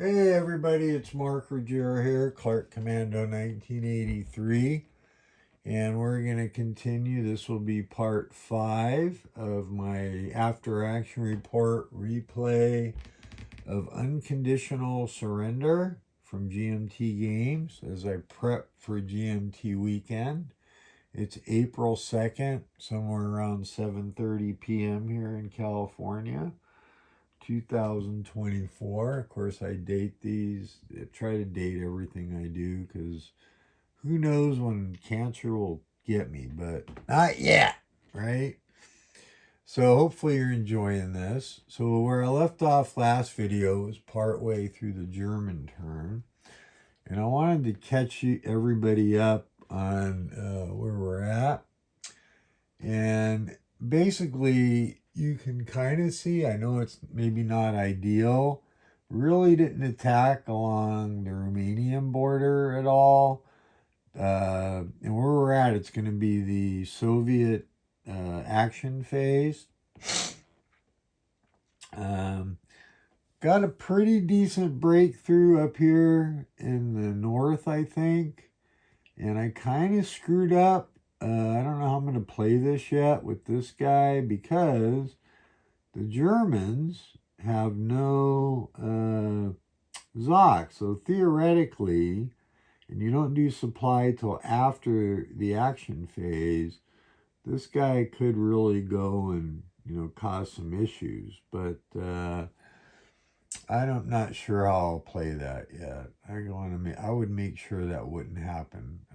Hey everybody, it's Mark Ruggiero here, Clark Commando 1983, and we're going to continue. This will be part 5 of my after action report replay of Unconditional Surrender from GMT Games as I prep for GMT weekend. It's April 2nd, somewhere around 7:30 p.m. here in California. 2024. Of course, I date these. I try to date everything I do because who knows when cancer will get me, but not yet, right? So hopefully you're enjoying this. So where I left off last video was partway through the German term, and I wanted to catch everybody up on where we're at. And basically, you can kind of see, I know it's maybe not ideal, really didn't attack along the Romanian border at all. And where we're at, it's going to be the Soviet action phase. Got a pretty decent breakthrough up here in the north, I think. And I kind of screwed up. I don't know how I'm going to play this yet with this guy because the Germans have no Zoc. So theoretically, and you don't do supply till after the action phase, this guy could really go and, cause some issues. But I'm not sure how I'll play that yet. I would make sure that wouldn't happen.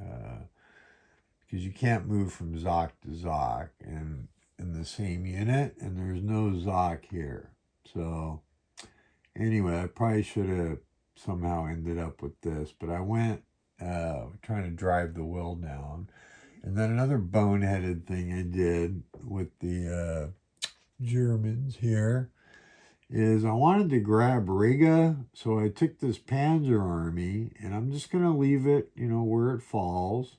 Because you can't move from Zoc to Zoc and in the same unit, and there's no Zoc here. So anyway, I probably should have somehow ended up with this, but I went trying to drive the will down. And then another boneheaded thing I did with the Germans here is I wanted to grab Riga, so I took this Panzer Army, and I'm just going to leave it, where it falls.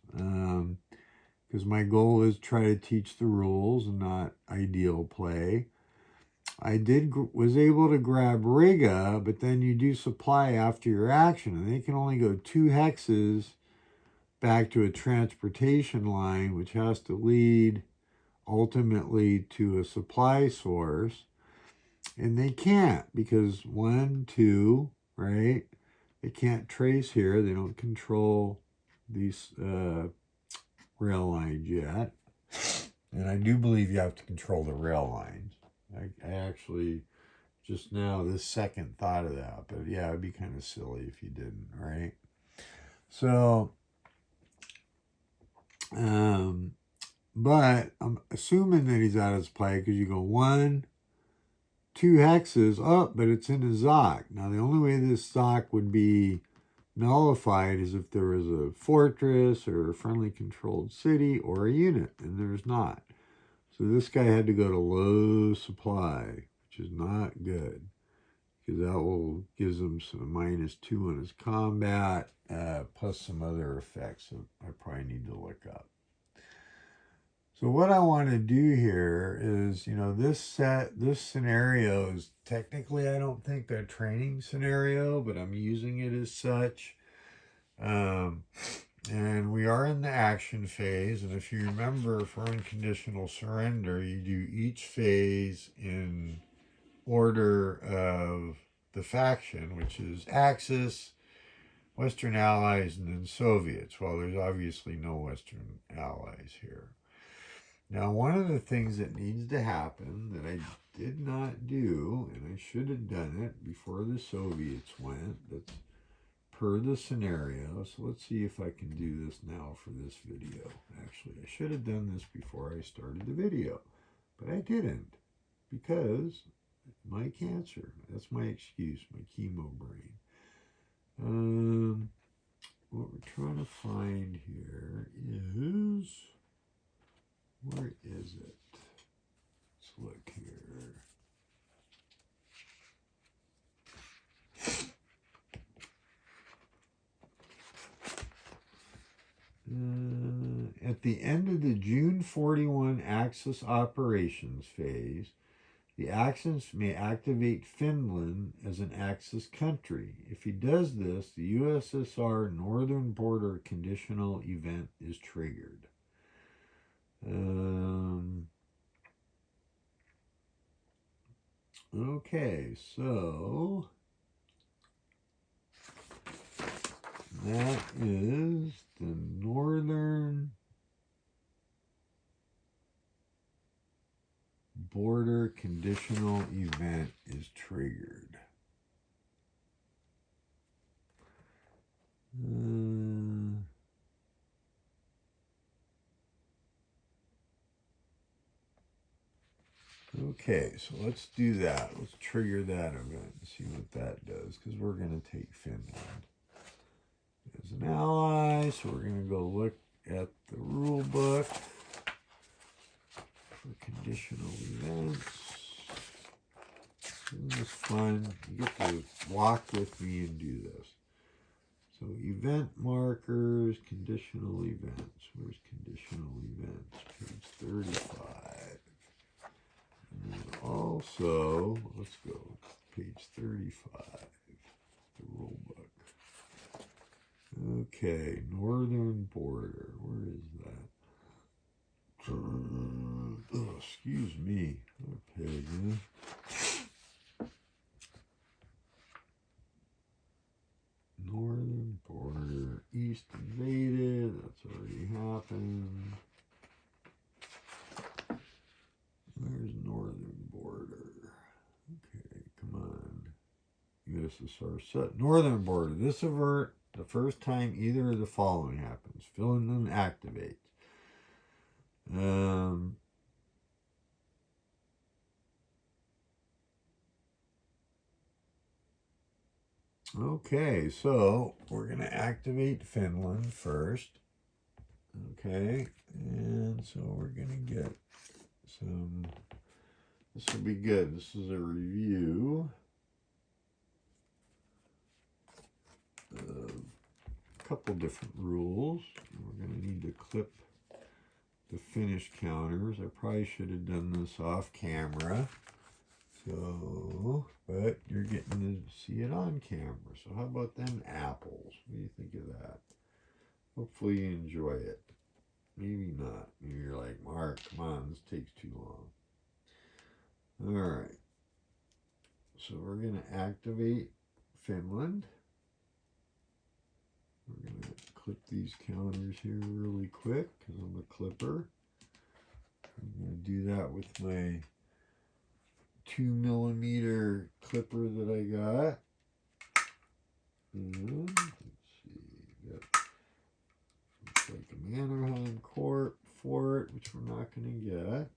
Because my goal is try to teach the rules and not ideal play. I was able to grab Riga, but then you do supply after your action, and they can only go 2 hexes back to a transportation line, which has to lead ultimately to a supply source. And they can't because 1, 2, right? They can't trace here. They don't control these rail lines yet. And I do believe you have to control the rail lines. I actually just now this second thought of that, but yeah, it'd be kind of silly if you didn't, right? So, but I'm assuming that he's out of his play because you go 1, 2 hexes, but it's in a Zoc. Now, the only way this Zoc would be nullified is if there was a fortress or a friendly controlled city or a unit, and there's not. So this guy had to go to low supply, which is not good, because that will gives him some -2 on his combat, plus some other effects that I probably need to look up. So what I want to do here is, this scenario is technically, I don't think a training scenario, but I'm using it as such. And we are in the action phase. And if you remember, for Unconditional Surrender, you do each phase in order of the faction, which is Axis, Western Allies, and then Soviets. Well, there's obviously no Western Allies here. Now, one of the things that needs to happen that I did not do, and I should have done it before the Soviets went, that's per the scenario. So let's see if I can do this now for this video. Actually, I should have done this before I started the video, but I didn't because my cancer. That's my excuse, my chemo brain. What we're trying to find here is, where is it? Let's look here. At the end of the June 41 Axis operations phase, The Axis may activate Finland as an Axis country. If he does this, the USSR northern border conditional event is triggered. Okay, so that is the northern border conditional event is triggered. Okay, so let's do that. Let's trigger that event and see what that does, because we're going to take Finland as an ally. So we're going to go look at the rule book for conditional events. This is fun. You get to walk with me and do this. So event markers, conditional events. Where's conditional events? Page 35. And then also, let's go page 35, the rule book. Okay, northern border. Where is that? Oh, excuse me. Okay, northern border, east invaded. That's already happened. Where's northern border? Okay, come on. USSR set. Northern border. This avert the first time either of the following happens. Finland activates. Okay, so we're going to activate Finland first. Okay, and so we're going to get some, this will be good. This is a review of a couple different rules. We're going to need to clip the finish counters. I probably should have done this off camera. So, but you're getting to see it on camera. So how about them apples? What do you think of that? Hopefully you enjoy it. Maybe not. Maybe you're like, Mark, come on, this takes too long. All right. So we're going to activate Finland. We're going to clip these counters here really quick because I'm a clipper. I'm going to do that with my 2mm clipper that I got. And let's see, got looks like a Mannerheim cord for it, which we're not going to get.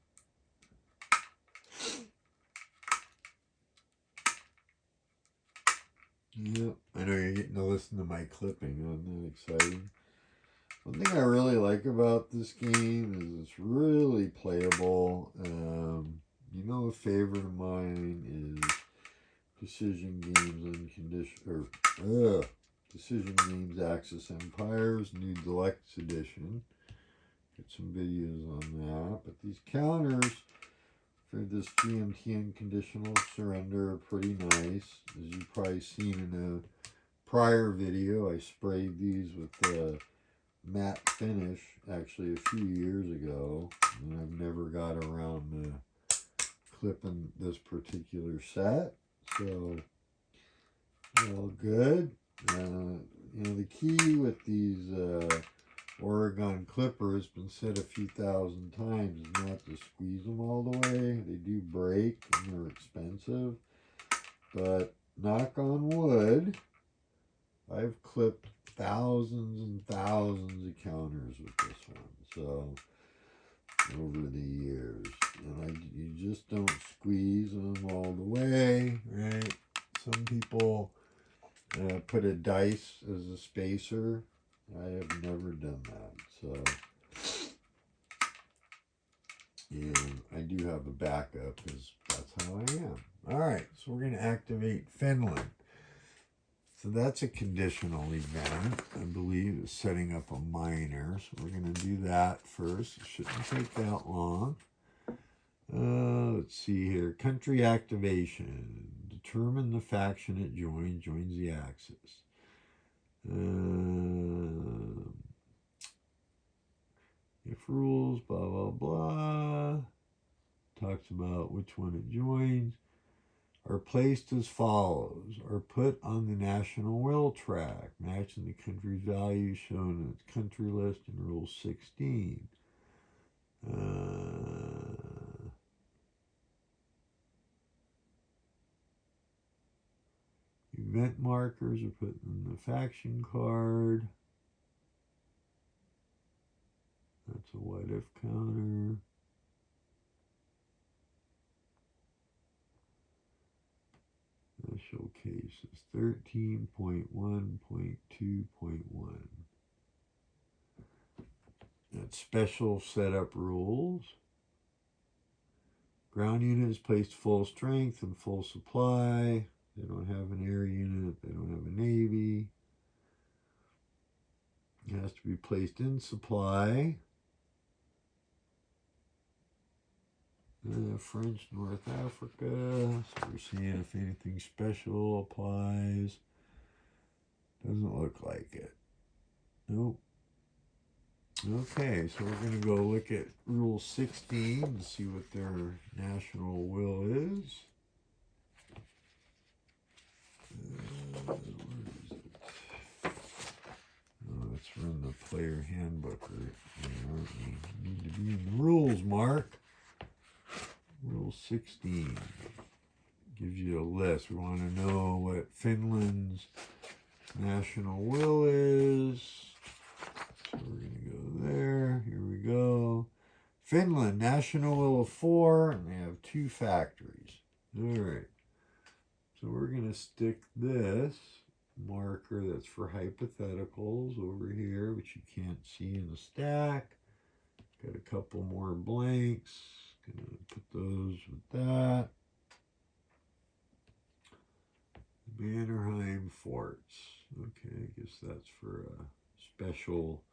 Yep, I know you're getting to listen to my clipping. Isn't that exciting? One thing I really like about this game is it's really playable. You know, a favorite of mine is Precision Games Precision Games Axis Empires New Deluxe Edition. Get some videos on that. But these counters for this GMT Unconditional Surrender are pretty nice. As you've probably seen in a prior video, I sprayed these with the matte finish actually a few years ago, and I've never got around to clipping this particular set. So all good. You know, the key with these Oregon clippers, been said a few thousand times, is not to squeeze them all the way. They do break and they're expensive, but knock on wood, I've clipped thousands and thousands of counters with this one, so over the years, and you just don't squeeze them all the way, right? Some people put a dice as a spacer. I have never done that, so, and I do have a backup because that's how I am. All right, so we're going to activate Finland. So that's a conditional event, I believe, is setting up a miner. So we're going to do that first. It shouldn't take that long. Let's see here. Country activation. Determine the faction it joins. Joins the Axis. If rules, blah, blah, blah. Talks about which one it joins. Are placed as follows. Are put on the national will track, matching the country's values shown in its country list in Rule 16. Event markers are put in the faction card. That's a what if counter. Showcases 13.1.2.1. That's special setup rules. Ground unit is placed full strength and full supply. They don't have an air unit. They don't have a navy. It has to be placed in supply. French North Africa. So we're seeing if anything special applies. Doesn't look like it. Nope. Okay, so we're going to go look at Rule 16 and see what their national will is. Where is it? Oh, it's from the player handbook, aren't we? Need to be in the rules, Mark. Rule 16 gives you a list. We want to know what Finland's national will is. So we're going to go there. Here we go. Finland, national will of 4, and they have 2 factories. All right. So we're going to stick this marker that's for hypotheticals over here, which you can't see in the stack. Got a couple more blanks. Going to put those with that. Mannerheim forts. Okay, I guess that's for a special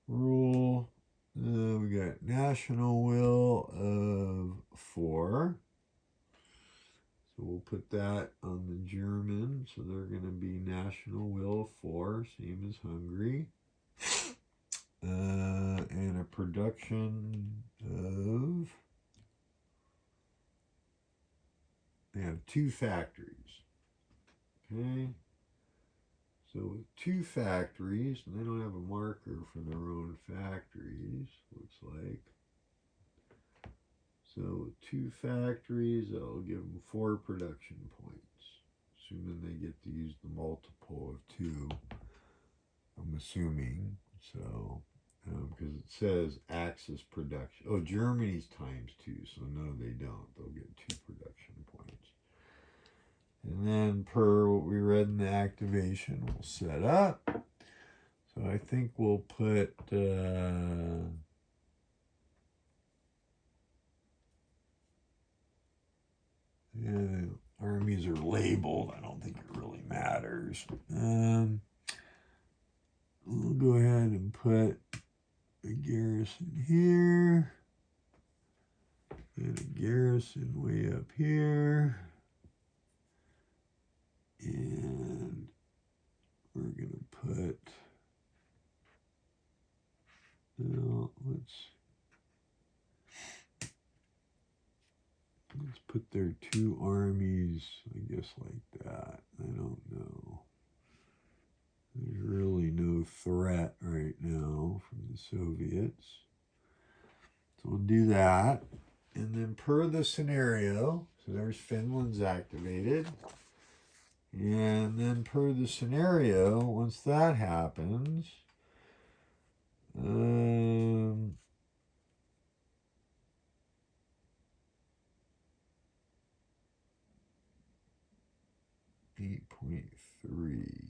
rule. We got national will of 4. So we'll put that on the German. So they're going to be national will of 4, same as Hungary. And a production of, they have 2 factories. Okay. So with 2 factories, and they don't have a marker for their own factories, looks like. So with 2 factories, that'll give them 4 production points, assuming they get to use the multiple of 2. I'm assuming. So, because it says Axis production. Oh, Germany's times 2, so no, they don't. They'll get 2 production points. And then per what we read in the activation, we'll set up. So I think we'll put yeah, armies are labeled. I don't think it really matters. We'll go ahead and put a garrison here and a garrison way up here. And we're going to put, let's put their 2 armies, I guess, like that. I don't know. There's really no threat right now from the Soviets. So we'll do that. And then per the scenario, so there's Finland's activated. And then per the scenario, once that happens, 8.3.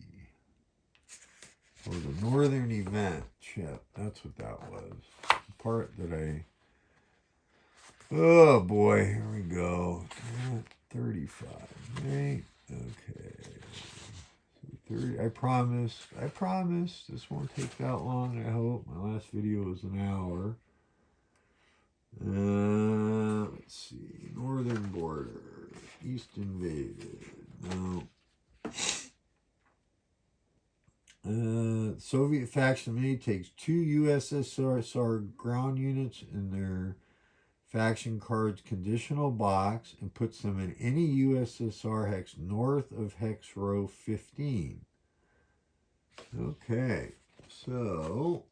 Oh, the northern event chip. That's what that was. The part that oh boy, here we go. 35, right? Okay. So 30. I promise this won't take that long, I hope. My last video was an hour. Let's see. Northern border. East invaded. No. Soviet faction May takes 2 USSR ground units in their faction card's conditional box and puts them in any USSR hex north of hex row 15. Okay, so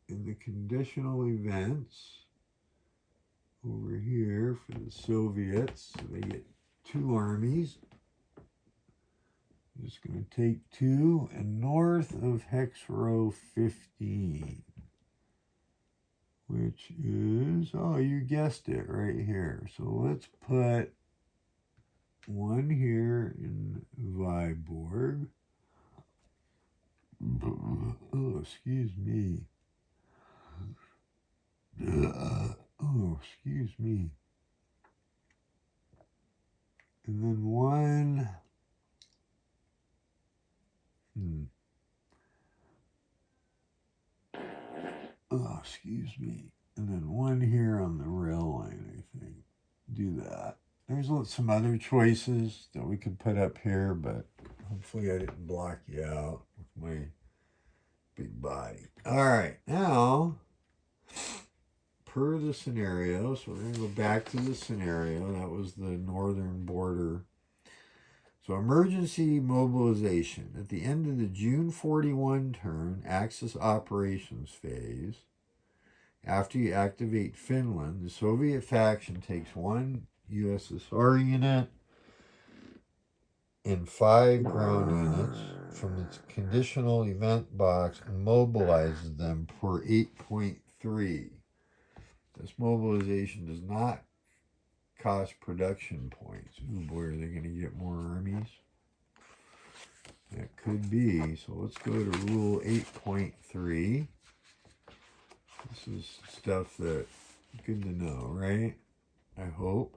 in the conditional events over here for the Soviets, so they get 2 armies. I'm just going to take 2 and north of hex row 15, which is, oh, you guessed it, right here. So let's put 1 here in Viborg. Oh, excuse me. Oh, excuse me. And then 1. Oh, excuse me. And then 1 here on the rail line, I think. Do that. There's some other choices that we could put up here, but hopefully I didn't block you out with my big body. All right, now, per the scenario, so we're going to go back to the scenario. That was the northern border. So emergency mobilization. At the end of the June 41 turn, Axis operations phase, after you activate Finland, the Soviet faction takes 1 USSR unit and 5 ground units from its conditional event box and mobilizes them for 8.3. This mobilization does not cost production points. Ooh boy, are they going to get more armies? That could be. So let's go to rule 8.3. This is stuff that good to know, right? I hope.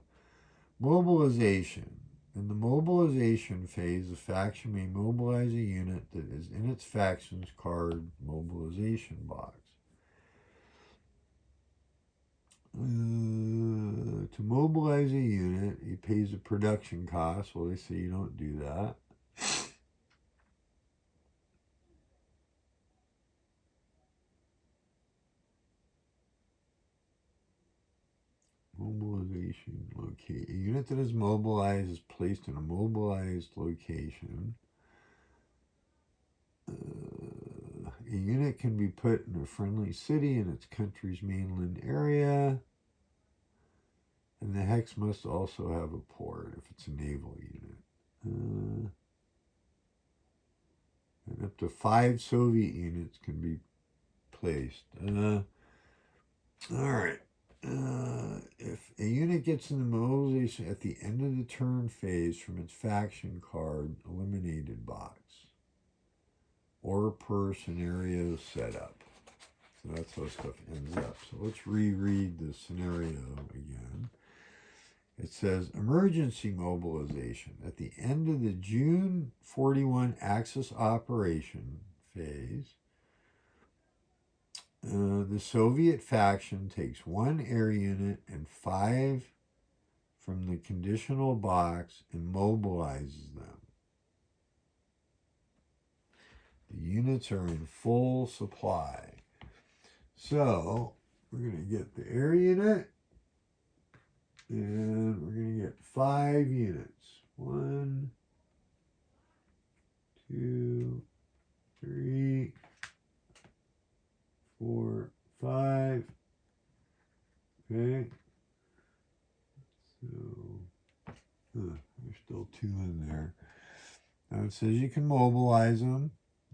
Mobilization. In the mobilization phase, the faction may mobilize a unit that is in its faction's card mobilization box. To mobilize a unit, it pays a production cost. Well, they say you don't do that. Mobilization locate. A unit that is mobilized is placed in a mobilized location. A unit can be put in a friendly city in its country's mainland area. And the hex must also have a port if it's a naval unit. And up to 5 Soviet units can be placed. All right. If a unit gets in the mobilization at the end of the turn phase from its faction card eliminated box or per scenario setup. So that's how stuff ends up. So let's reread the scenario again. It says emergency mobilization. At the end of the June 41 Axis operation phase, the Soviet faction takes 1 air unit and 5 from the conditional box and mobilizes them. The units are in full supply. So we're going to get the air unit and we're going to get 5 units. 1, 2, 3, 4, 5. Okay. So there's still 2 in there. Now it says you can mobilize them.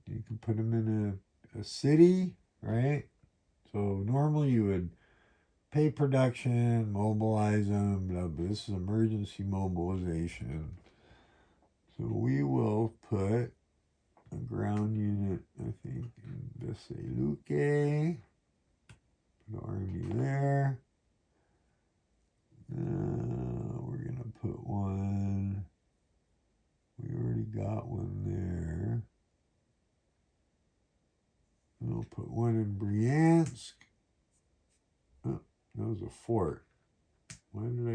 You can put them in a city, right? So normally you would pay production, mobilize them, but this is emergency mobilization. So we will put a ground unit, I think, in Veseluke. Put an army there. We're going to put 1. We already got 1 there. We'll put 1 in Bryansk. Oh, That was a fort. How did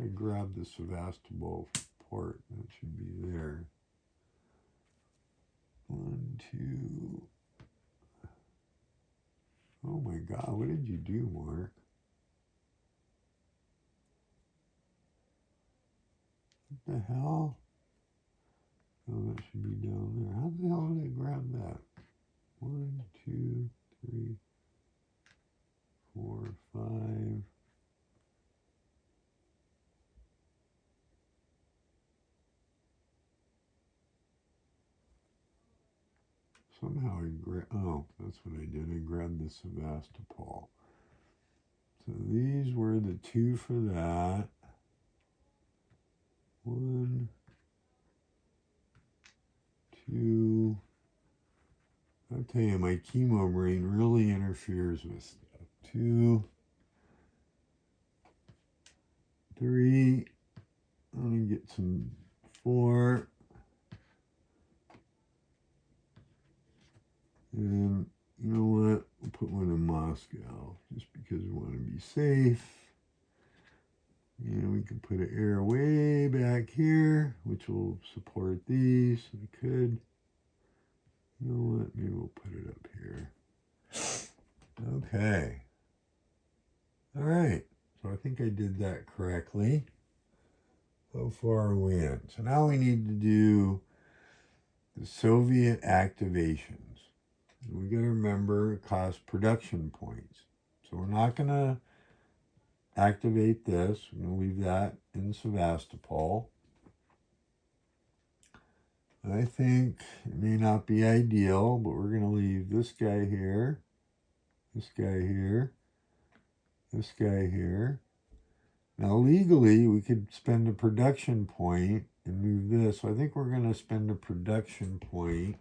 I grab the Sevastopol port? That should be there. 1, 2. Oh my God, what did you do, Mark? What the hell? Oh, that should be down there. How the hell did I grab that? 1, 2, 3, 4, 5. Somehow oh, that's what I did. I grabbed the Sevastopol. So these were the 2 for that. 1, 2. I'll tell you, my chemo brain really interferes with stuff. 2, 3. I'm gonna get some 4. And you know what? We'll put one in Moscow just because we want to be safe. And we can put an air way back here, which will support these. We could. You know what? Maybe we'll put it up here. Okay. All right. So I think I did that correctly. How far are we in? So now we need to do the Soviet activations. We got to remember it costs production points. So we're not going to activate this. We're going to leave that in Sevastopol. I think it may not be ideal, but we're going to leave this guy here, this guy here, this guy here. Now legally, we could spend a production point and move this. So I think we're going to spend a production point,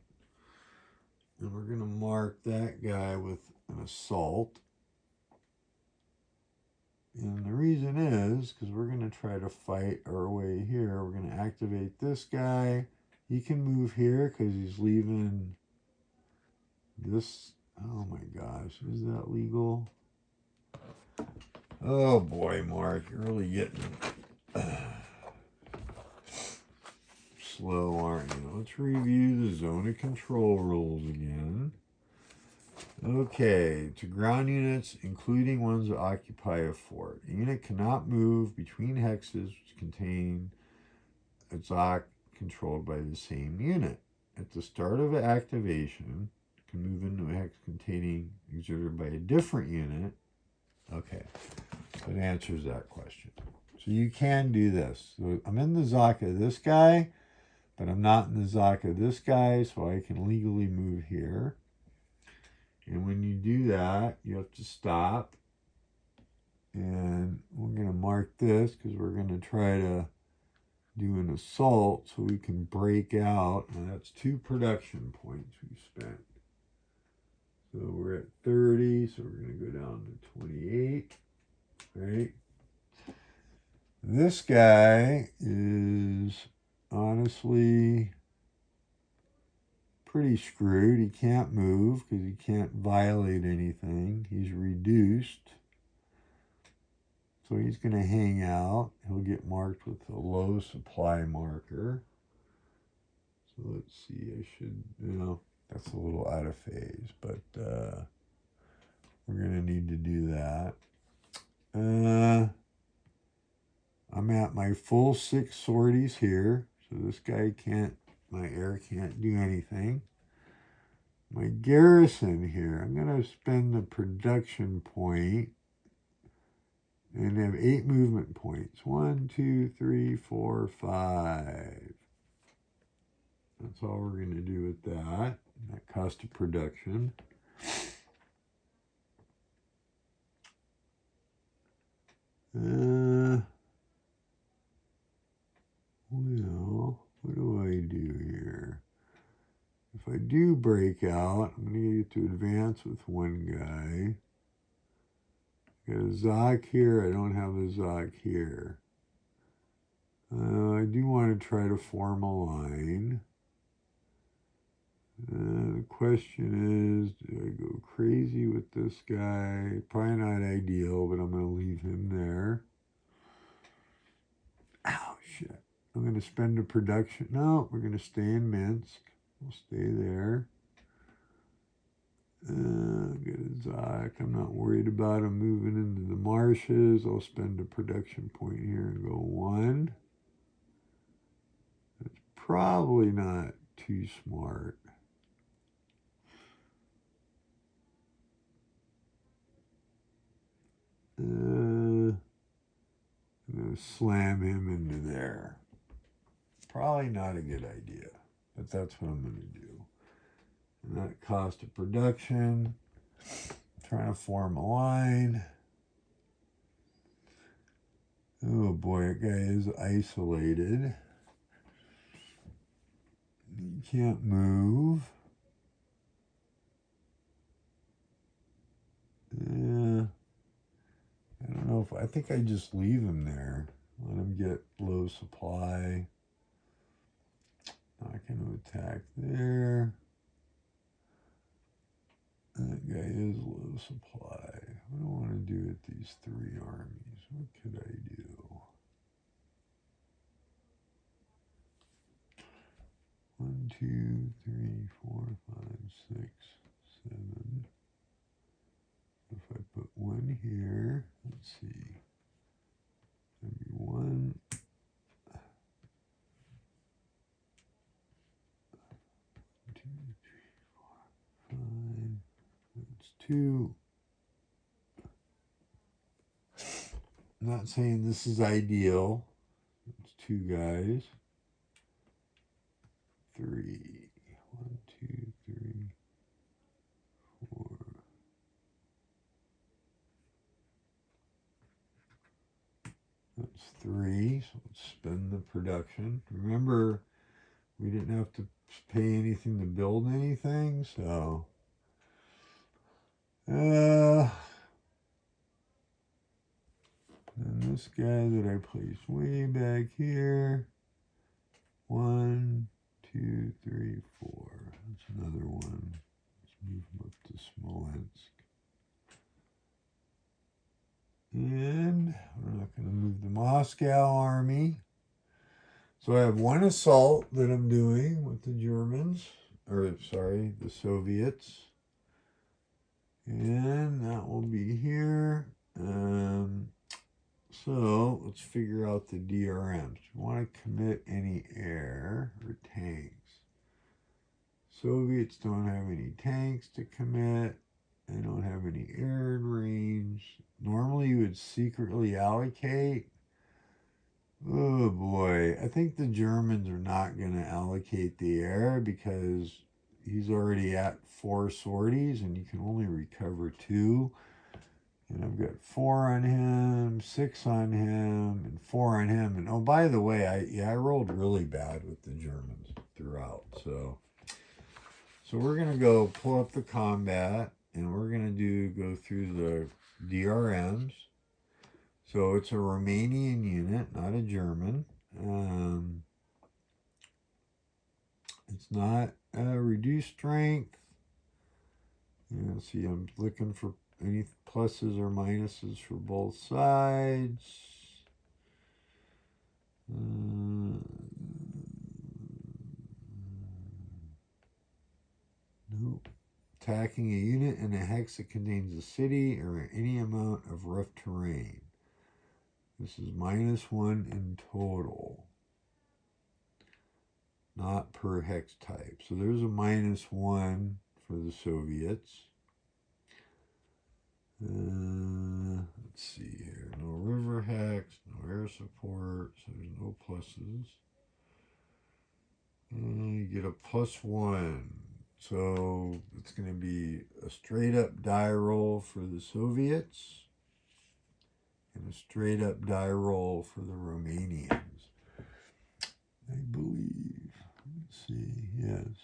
and we're going to mark that guy with an assault. And the reason is because we're going to try to fight our way here. We're going to activate this guy. He can move here because he's leaving this. Oh my gosh, is that legal? Oh boy, Mark, you're really getting slow, aren't you? Let's review the zone of control rules again. Okay, to ground units, including ones that occupy a fort. A unit cannot move between hexes which contain a ZOC controlled by the same unit. At the start of an activation, it can move into a hex containing exerted by a different unit. Okay, so it answers that question. So you can do this. So I'm in the ZOC of this guy, but I'm not in the ZOC of this guy, so I can legally move here. And when you do that, you have to stop. And we're going to mark this because we're going to try to do an assault so we can break out. And that's 2 production points we spent. So we're at 30, so we're going to go down to 28, right? This guy is honestly pretty screwed. He can't move because he can't violate anything. He's reduced. So he's going to hang out. He'll get marked with a low supply marker. So let's see. I should, that's a little out of phase, but we're going to need to do that. I'm at my full 6 sorties here. So this guy my air can't do anything. My garrison here, I'm going to spend the production point and have 8 movement points. 1, 2, 3, 4, 5. That's all we're going to do with that. That cost of production. Well, what do I do here? If I do break out, I'm going to get to advance with one guy. Got a Zoc here. I don't have a Zoc here. I do want to try to form a line. The question is, do I go crazy with this guy? Probably not ideal, but I'm going to leave him there. Ow, shit. I'm going to spend a production. No, we're going to stay in Minsk. We'll stay there. Get a Zach. I'm not worried about him moving into the marshes. I'll spend a production point here and go 1. That's probably not too smart. I'm going to slam him into there. Probably not a good idea, but that's what I'm going to do. And that cost of production. Trying to form a line. Oh boy, that guy is isolated. He can't move. Yeah. I don't know if I think I just leave him there. Let him get low supply. Not going to attack there. That guy is low supply. What do I want to do with these 3 armies? What could I do? One, 2, 3, 4, 5, 6, 7. If I put 1 here, let's see. Maybe 1. 2, 3, 4, 5. That's 2. I'm not saying this is ideal. It's 2 guys. 3. 1, 2, 3, 4. That's 3. So let's spend the production. Remember, we didn't have to pay anything to build anything, so and this guy that I placed way back here. 1, 2, 3, 4. That's another one. Let's move him up to Smolensk. And we're not going to move the Moscow army. So I have 1 assault that I'm doing with the Germans, or sorry, the Soviets. And that will be here. So let's figure out the DRMs. We want to commit any air or tanks. Soviets don't have any tanks to commit. They don't have any air in range. Normally you would secretly allocate. Oh boy, I think the Germans are not going to allocate the air because he's already at 4 sorties and you can only recover 2. And I've got 4 on him, 6 on him, and 4 on him. And oh, by the way, I rolled really bad with the Germans throughout. So we're going to go pull up the combat and we're going to go through the DRMs. So it's a Romanian unit, not a German. It's not reduced strength. See, I'm looking for any pluses or minuses for both sides. Nope. Attacking a unit in a hex that contains a city or any amount of rough terrain. This is -1 in total. Not per hex type. So there's a -1 for the Soviets. Let's see here. No river hex, no air support, so there's no pluses. You get a +1. So it's going to be a straight up die roll for the Soviets and a straight up die roll for the Romanians. I believe. Let's see. Yes.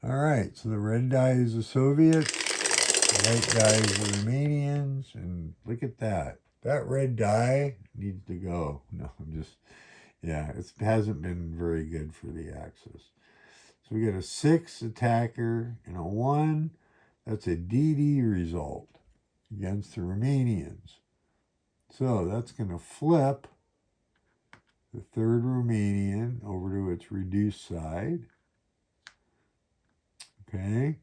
All right. So the red die is the Soviets. The white die is the Romanians. And look at that. That red die needs to go. No, I'm just, yeah, it hasn't been very good for the Axis. So we got a 6 attacker and a 1. That's a DD result against the Romanians. So that's going to flip the third Romanian over to its reduced side. Okay.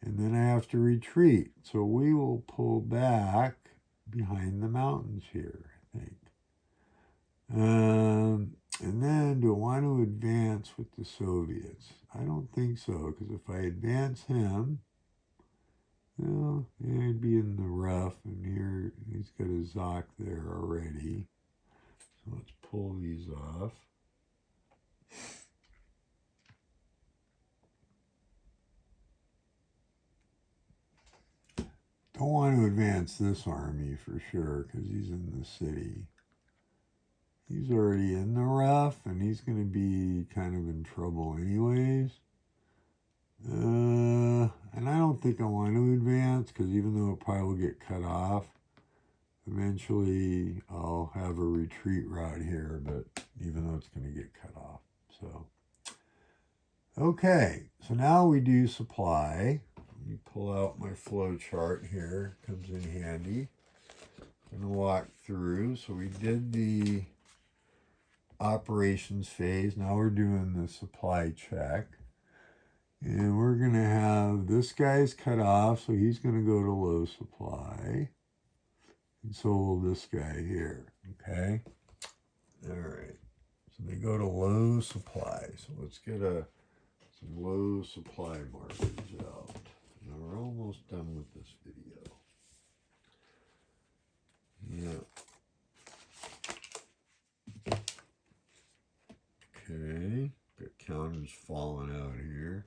And then I have to retreat. So we will pull back behind the mountains here, I think. And then do I want to advance with the Soviets? I don't think so, because if I advance him, well, he'd be in the rough, and here he's got a Zoc there already. So let's pull these off. Don't want to advance this army for sure, because he's in the city. He's already in the rough, and he's going to be kind of in trouble anyways. And I don't think I want to advance, because even though it probably will get cut off, eventually I'll have a retreat route here, but even though it's going to get cut off. So, okay, so now we do supply. Let me pull out my flow chart here. It comes in handy. I'm going to walk through. So we did the operations phase. Now we're doing the supply check. And we're going to have this guy's cut off, so he's going to go to low supply. And so will this guy here, okay? All right. So they go to low supply. So let's get some low supply markers out. Now we're almost done with this video. Yeah. Okay. Got counters falling out here.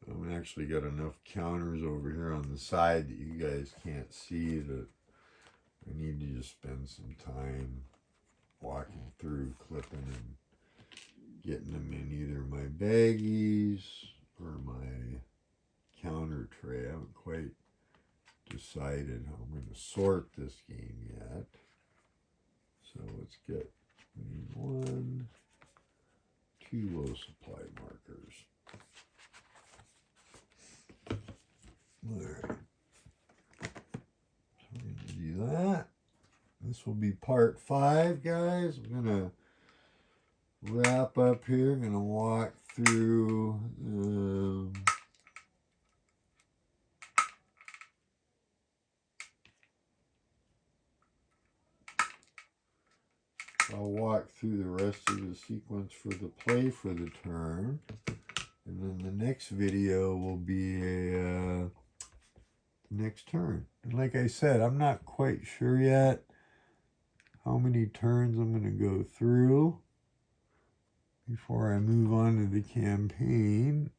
I've actually got enough counters over here on the side that you guys can't see that I need to just spend some time walking through, clipping and getting them in either my baggies or my counter tray. I haven't quite decided how I'm going to sort this game yet. So let's get, we need 1, 2 low supply markers. All right. So we're going to do that. This will be part 5, guys. I'm going to wrap up here. I'm going to walk through I'll walk through the rest of the sequence for the play for the turn. And then the next video will be a next turn. And like I said, I'm not quite sure yet how many turns I'm going to go through before I move on to the campaign.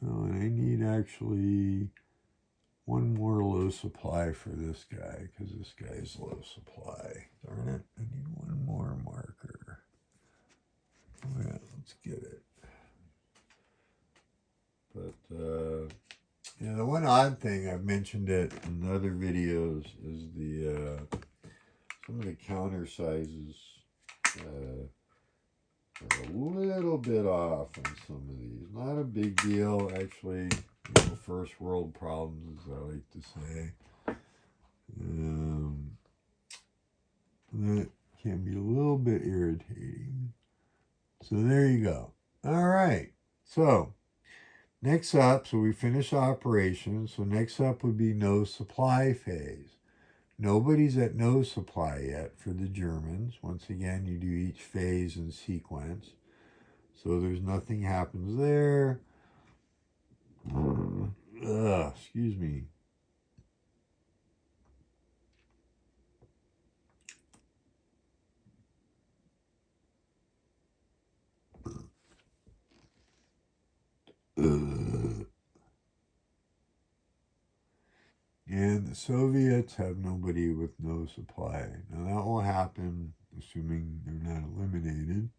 Oh, and I need actually 1 more low supply for this guy, because this guy's low supply. Darn it, I need 1 more marker. Oh yeah, let's get it. But, yeah, the one odd thing, I've mentioned it in other videos, is the some of the counter sizes are a little bit off on some of these. Not a big deal, actually. You know, first world problems, as I like to say. That can be a little bit irritating. So there you go. All right. So next up, so we finish operations. So next up would be no supply phase. Nobody's at no supply yet for the Germans. Once again, you do each phase in sequence. So there's nothing happens there. Excuse me. And the Soviets have nobody with no supply. Now that will happen, assuming they're not eliminated.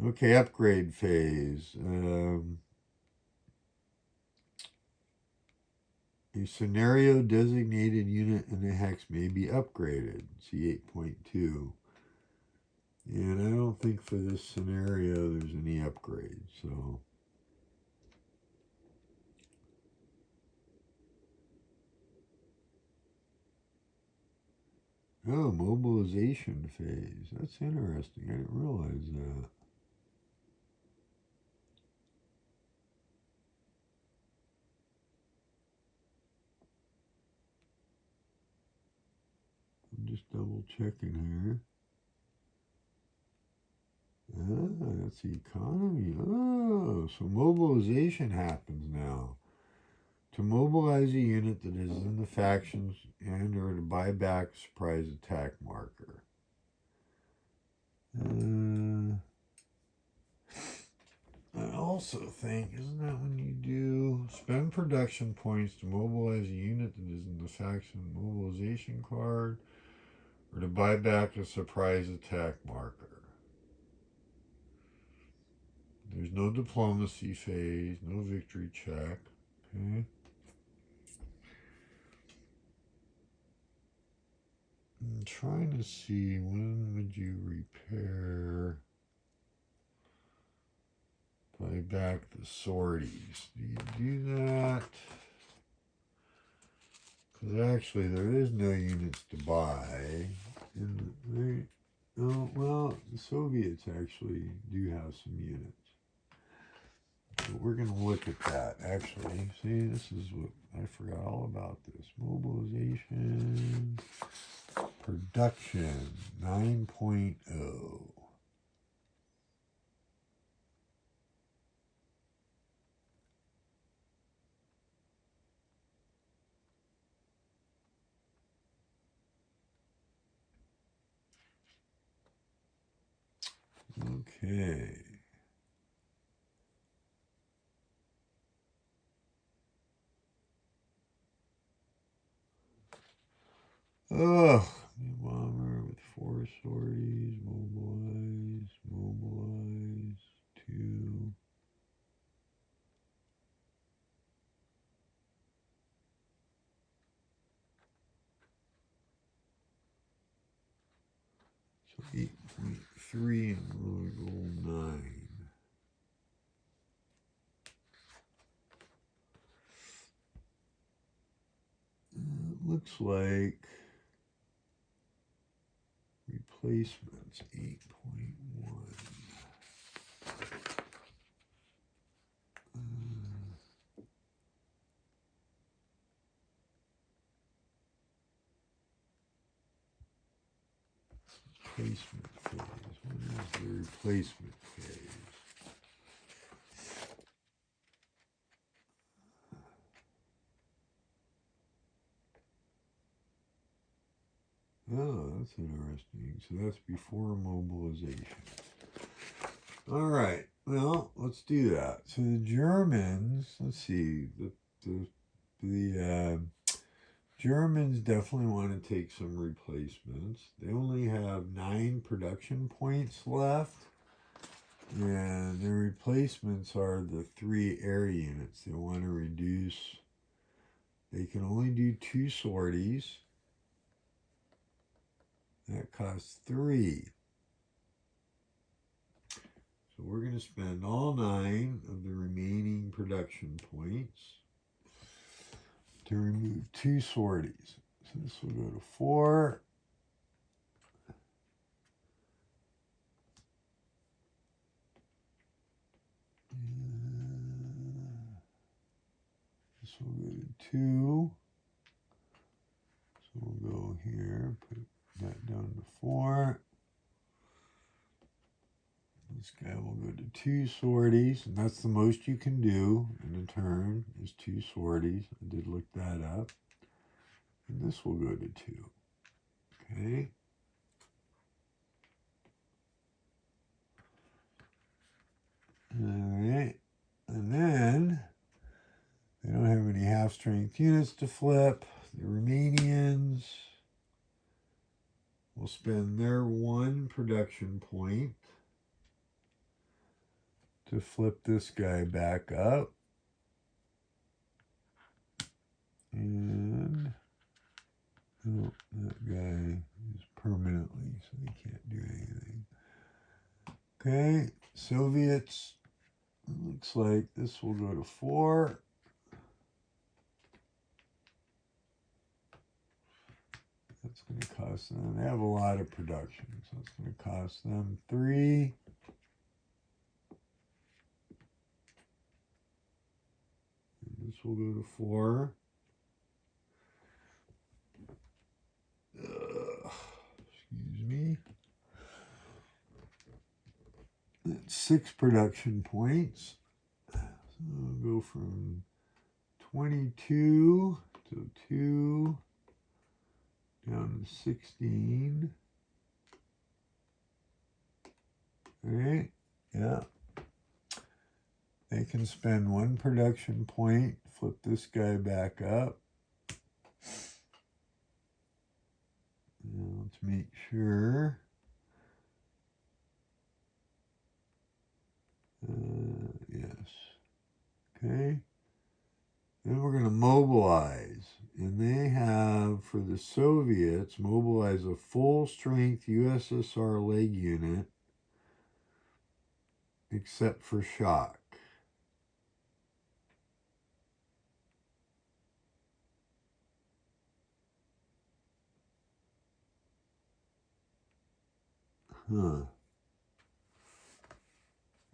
Okay, upgrade phase. A scenario designated unit in a hex may be upgraded. See 8.2. And I don't think for this scenario there's any upgrades. So, oh, mobilization phase. That's interesting. I didn't realize that. I'm just double checking here. Ah, that's the economy. Oh, so mobilization happens now. To mobilize a unit that is in the factions and or to buy back a surprise attack marker. I also think, isn't that when you do spend production points to mobilize a unit that is in the faction mobilization card or to buy back a surprise attack marker? There's no diplomacy phase, no victory check. Okay. I'm trying to see when would you repair, buy back the sorties. Do you do that? Because actually there is no units to buy. Oh, well, the Soviets actually do have some units. So we're going to look at that, actually. See, this is what I forgot all about this. Mobilization, production, 9.0. Okay. Ugh. Bomber with 4 sorties. Mobilize. Mobilize. 2. So 8.3 and roll 9. It looks like replacements 8.1. Replacement phase. What is the replacement phase? Oh, that's interesting. So that's before mobilization. All right. Well, let's do that. So the Germans, let's see, the Germans definitely want to take some replacements. They only have 9 production points left. And their replacements are the 3 air units. They want to reduce. They can only do 2 sorties. That costs 3. So we're going to spend all 9 of the remaining production points to remove 2 sorties. So this will go to 4. This will go to 2. So we'll go here, put that down to 4. This guy will go to 2 sorties, and that's the most you can do in a turn is 2 sorties. I did look that up. And this will go to 2. Okay. All right. And then they don't have any half-strength units to flip. The Romanians will spend their 1 production point to flip this guy back up. And oh, that guy is permanently, so he can't do anything. Okay, Soviets It looks like this will go to 4. That's going to cost them, they have a lot of production, so it's going to cost them 3. And this will go to 4. Excuse me. That's 6 production points. So we'll go from 22 to 2 down to 16. All right, yeah. They can spend 1 production point, flip this guy back up. Now let's make sure. Yes. Okay. Then we're going to mobilize. And they have, for the Soviets, mobilize a full-strength USSR leg unit, except for shock. Huh.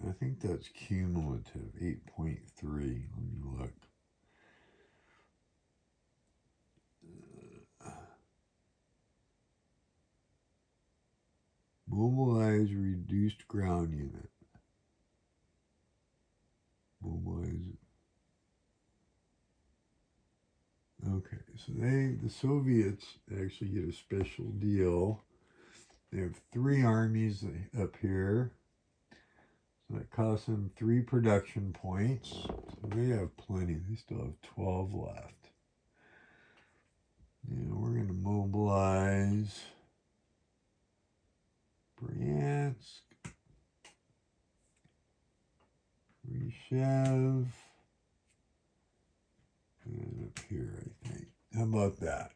I think that's cumulative, 8.3. Let me look. Mobilize reduced ground unit. Mobilize. Okay, so the Soviets actually get a special deal. They have 3 armies up here. So that costs them 3 production points. So they have plenty. They still have 12 left. Yeah, we're going to mobilize Bryansk, Rishev, and up here, I think. How about that?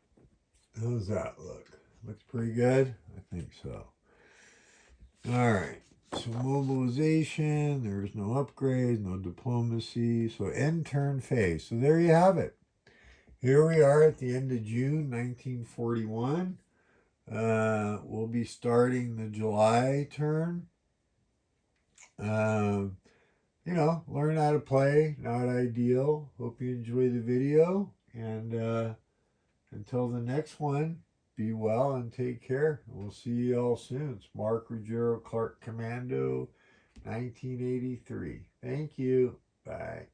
How's that look? Looks pretty good? I think so. All right. So mobilization, there's no upgrades, no diplomacy. So end turn phase. So there you have it. Here we are at the end of June 1941. We'll be starting the July turn. You know, learn how to play, not ideal. Hope you enjoy the video. And until the next one, be well and take care. We'll see you all soon. It's Mark Ruggiero, Clark Commando, 1983. Thank you. Bye.